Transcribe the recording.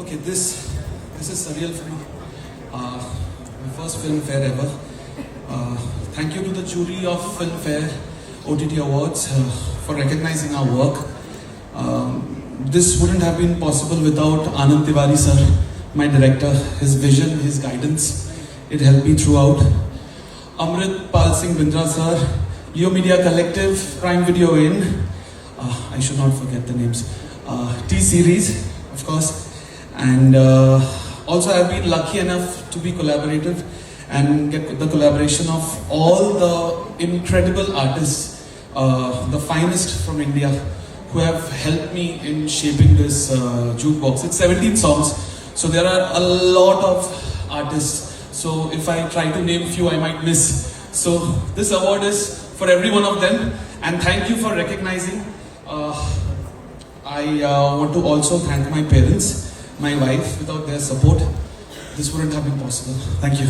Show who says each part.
Speaker 1: Okay, this is surreal for me. My first film fair ever. Thank you to the jury of Filmfare OTT Awards for recognizing our work. This wouldn't have been possible without Anand Tiwari sir, my director. His vision, his guidance, it helped me throughout. Amrit Pal Singh Bindra sir, Leo Media Collective, Prime Video in. I should not forget the names. T-Series, of course. And also I've been lucky enough to be collaborative and get the collaboration of all the incredible artists, the finest from India, who have helped me in shaping this jukebox. It's 17 songs, so there are a lot of artists. So if I try to name few, I might miss. So this award is for every one of them, and thank you for recognizing. I want to also thank my parents, my wife. Without their support, this wouldn't have been possible. Thank you.